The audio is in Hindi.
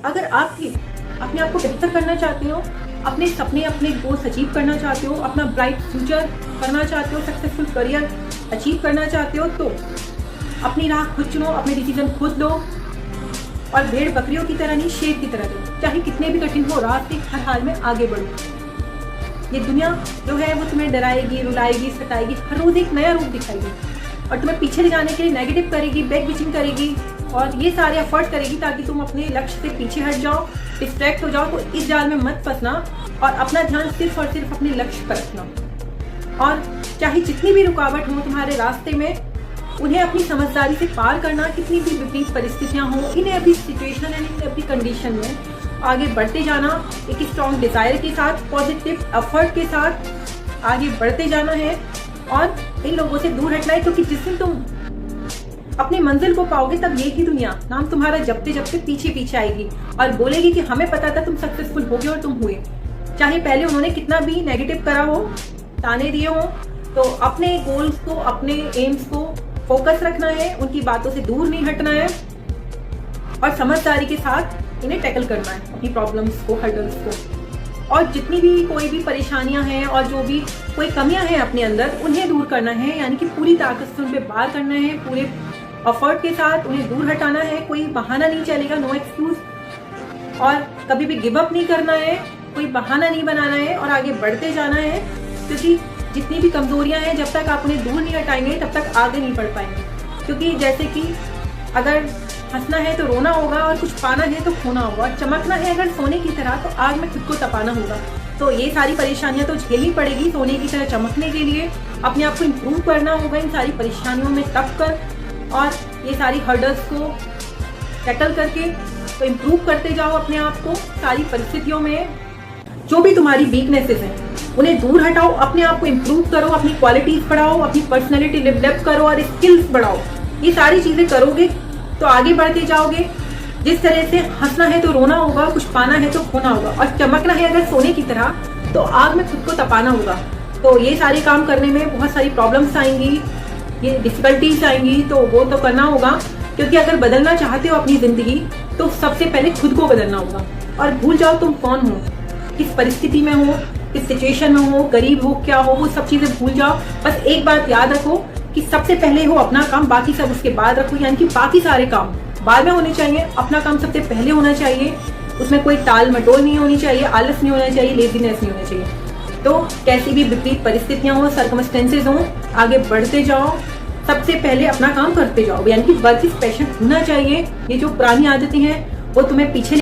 अगर आप भी अपने आप को बेहतर करना चाहते हो, अपने सपने अपने गोल्स अचीव करना चाहते हो, अपना ब्राइट फ्यूचर करना चाहते हो, सक्सेसफुल करियर अचीव करना चाहते हो, तो अपनी राह खुद चुनो, अपने डिसीजन खुद लो और भेड़ बकरियों की तरह नहीं, शेर की तरह दो। चाहे कितने भी कठिन हो रास्ते, हर हाल में आगे बढ़ो। ये दुनिया जो है वो तुम्हें डराएगी, रुलाएगी, सताएगी, हर रोज एक नया रूप दिखाएगी और तुम्हें पीछे ले जाने के लिए नेगेटिव करेगी, बैक बिचिंग करेगी और ये सारे एफर्ट करेगी ताकि तुम अपने लक्ष्य से पीछे हट जाओ, डिस्ट्रैक्ट हो जाओ। तो इस जाल में मत फंसना और अपना ध्यान सिर्फ और सिर्फ अपने लक्ष्य पर रखना। और चाहे जितनी भी रुकावट हो तुम्हारे रास्ते में, उन्हें अपनी समझदारी से पार करना। कितनी भी विपरीत परिस्थितियां हो, इन्हें अभी सिचुएशन है, इन्हें अभी कंडीशन में आगे बढ़ते जाना, एक स्ट्रॉन्ग डिजायर के साथ, पॉजिटिव एफर्ट के साथ आगे बढ़ते जाना है और इन लोगों से दूर हटना है। क्योंकि जिस दिन तुम अपनी मंजिल को पाओगे, तब यही दुनिया नाम तुम्हारा जपते जपते पीछे पीछे आएगी और बोलेगी कि हमें पता था तुम सक्सेसफुल होगे और तुम हुए। चाहे पहले उन्होंने कितना भी नेगेटिव करा हो, ताने दिए हो, तो अपने गोल्स को, अपने एम्स को फोकस रखना है, उनकी बातों से दूर नहीं हटना है और समझदारी के साथ इन्हें टैकल करना है, अपनी प्रॉब्लम्स को, हर्डल्स को। और जितनी भी कोई भी परेशानियां हैं और जो भी कोई कमियां हैं अपने अंदर, उन्हें दूर करना है, यानी कि पूरी ताकत से उन पर वार करना है, पूरे एफर्ट के साथ उन्हें दूर हटाना है। कोई बहाना नहीं चलेगा, नो एक्सक्यूज। और कभी भी गिव अप नहीं करना है, कोई बहाना नहीं बनाना है और आगे बढ़ते जाना है। क्योंकि जितनी भी कमजोरियां हैं, जब तक आप उन्हें दूर नहीं हटाएंगे तब तक आगे नहीं बढ़ पाएंगे। क्योंकि जैसे कि अगर हंसना है तो रोना होगा और कुछ पाना है तो खोना होगा, और चमकना है अगर सोने की तरह तो आग में खुद को तपाना होगा। तो ये सारी परेशानियां तो झेलनी पड़ेगी सोने की तरह चमकने के लिए। अपने आप को इम्प्रूव करना होगा इन सारी परेशानियों में तप कर, और ये सारी हर्डल्स को टैकल करके तो इम्प्रूव करते जाओ अपने आप को सारी परिस्थितियों में। जो भी तुम्हारी वीकनेसेस हैं उन्हें दूर हटाओ, अपने आप को इम्प्रूव करो, अपनी क्वालिटीज बढ़ाओ, अपनी पर्सनैलिटी डेवलप करो और स्किल्स बढ़ाओ। ये सारी चीजें करोगे तो आगे बढ़ते जाओगे। जिस तरह से हंसना है तो रोना होगा, कुछ पाना है तो खोना होगा, और चमकना है अगर सोने की तरह तो आग में खुद को तपाना होगा। तो ये सारे काम करने में बहुत सारी प्रॉब्लम्स आएंगी, ये डिफिकल्टीज आएंगी, तो वो तो करना होगा। क्योंकि अगर बदलना चाहते हो अपनी जिंदगी तो सबसे पहले खुद को बदलना होगा। और भूल जाओ तुम कौन हो, किस परिस्थिति में हो, किस सिचुएशन में हो, गरीब हो, क्या हो, वो सब चीजें भूल जाओ। बस एक बात याद रखो कि सबसे पहले हो अपना काम, बाकी सब उसके बाद रखो। यानी कि बाकी सारे काम बाद में होने चाहिए, अपना काम सबसे पहले होना चाहिए। उसमें कोई टाल मटोल नहीं होनी चाहिए, आलस नहीं होना चाहिए, लेजीनेस नहीं होना चाहिए। तो कैसी भी विपरीत परिस्थितियां हो, सर्कमस्टेंसेज हो, आगे बढ़ते जाओ, सबसे पहले अपना काम करते जाओ। यानी कि वर्क इज पैशन होना चाहिए। ये जो पुरानी आदतें हैं वो तुम्हें पीछे